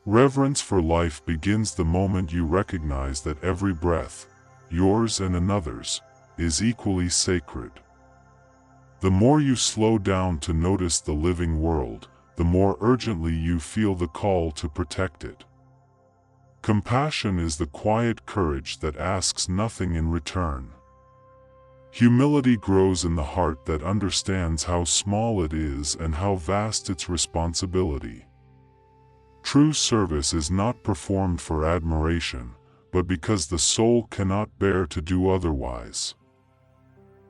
Reverence for life begins the moment you recognize that every breath, yours and another's, is equally sacred. The more you slow down to notice the living world, the more urgently you feel the call to protect it. Compassion is the quiet courage that asks nothing in return. Humility grows in the heart that understands how small it is and how vast its responsibility. True service is not performed for admiration, but because the soul cannot bear to do otherwise.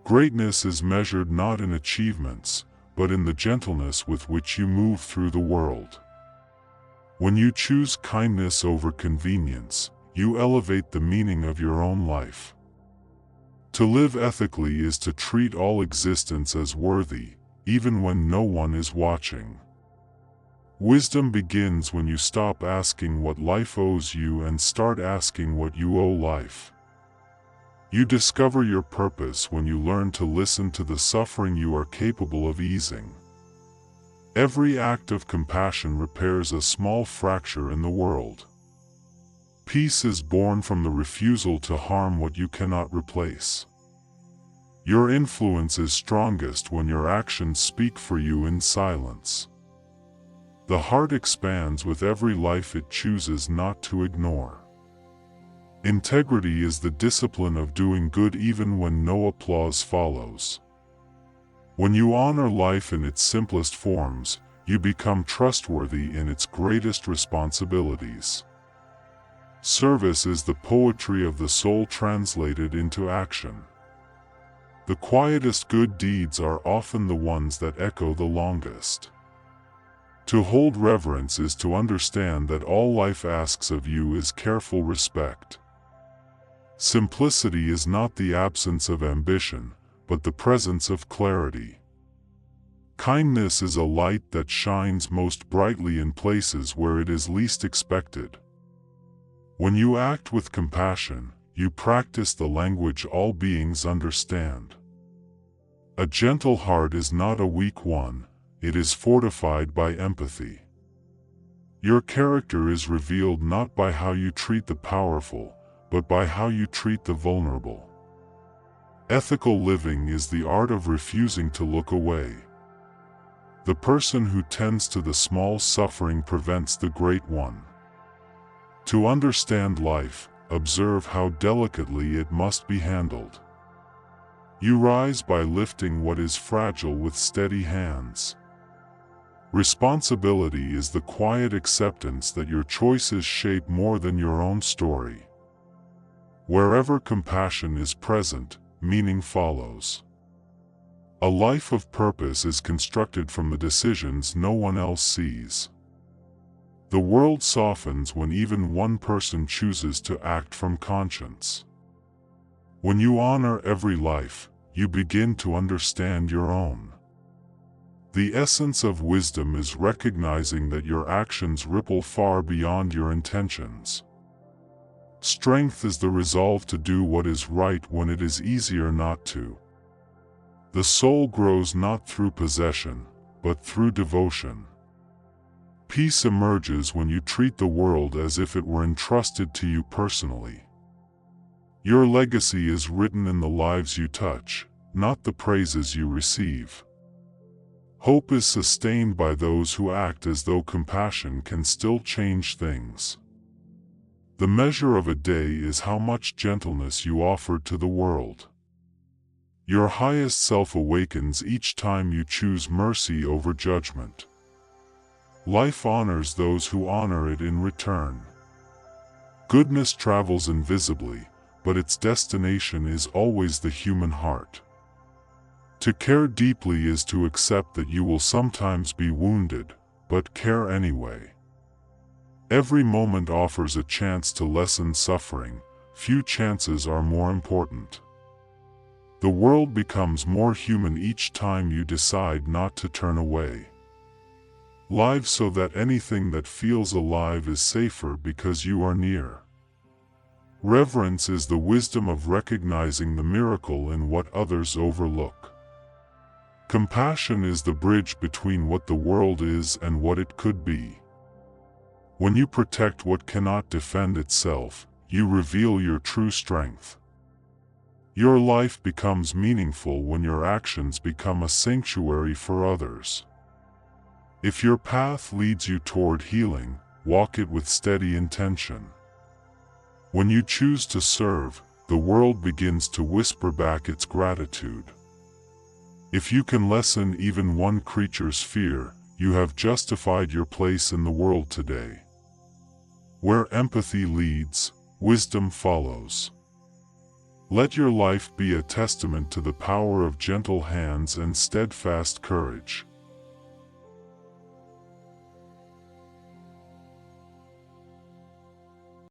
Greatness is measured not in achievements, but in the gentleness with which you move through the world. When you choose kindness over convenience, you elevate the meaning of your own life. To live ethically is to treat all existence as worthy, even when no one is watching. Wisdom begins when you stop asking what life owes you and start asking what you owe life. You discover your purpose when you learn to listen to the suffering you are capable of easing. Every act of compassion repairs a small fracture in the world. Peace is born from the refusal to harm what you cannot replace. Your influence is strongest when your actions speak for you in silence. The heart expands with every life it chooses not to ignore. Integrity is the discipline of doing good even when no applause follows. When you honor life in its simplest forms, you become trustworthy in its greatest responsibilities. Service is the poetry of the soul translated into action. The quietest good deeds are often the ones that echo the longest. To hold reverence is to understand that all life asks of you is careful respect. Simplicity is not the absence of ambition, but the presence of clarity. Kindness is a light that shines most brightly in places where it is least expected. When you act with compassion, you practice the language all beings understand. A gentle heart is not a weak one, it is fortified by empathy. Your character is revealed not by how you treat the powerful, but by how you treat the vulnerable. Ethical living is the art of refusing to look away. The person who tends to the small suffering prevents the great one. To understand life, observe how delicately it must be handled. You rise by lifting what is fragile with steady hands. Responsibility is the quiet acceptance that your choices shape more than your own story. Wherever compassion is present, meaning follows. A life of purpose is constructed from the decisions no one else sees. The world softens when even one person chooses to act from conscience. When you honor every life, you begin to understand your own. The essence of wisdom is recognizing that your actions ripple far beyond your intentions. Strength is the resolve to do what is right when it is easier not to. The soul grows not through possession, but through devotion. Peace emerges when you treat the world as if it were entrusted to you personally. Your legacy is written in the lives you touch, not the praises you receive. Hope is sustained by those who act as though compassion can still change things. The measure of a day is how much gentleness you offer to the world. Your highest self awakens each time you choose mercy over judgment. Life honors those who honor it in return. Goodness travels invisibly, but its destination is always the human heart. To care deeply is to accept that you will sometimes be wounded, but care anyway. Every moment offers a chance to lessen suffering, few chances are more important. The world becomes more human each time you decide not to turn away. Live so that anything that feels alive is safer because you are near. Reverence is the wisdom of recognizing the miracle in what others overlook. Compassion is the bridge between what the world is and what it could be. When you protect what cannot defend itself, you reveal your true strength. Your life becomes meaningful when your actions become a sanctuary for others. If your path leads you toward healing, walk it with steady intention. When you choose to serve, the world begins to whisper back its gratitude. If you can lessen even one creature's fear, you have justified your place in the world today. Where empathy leads, wisdom follows. Let your life be a testament to the power of gentle hands and steadfast courage.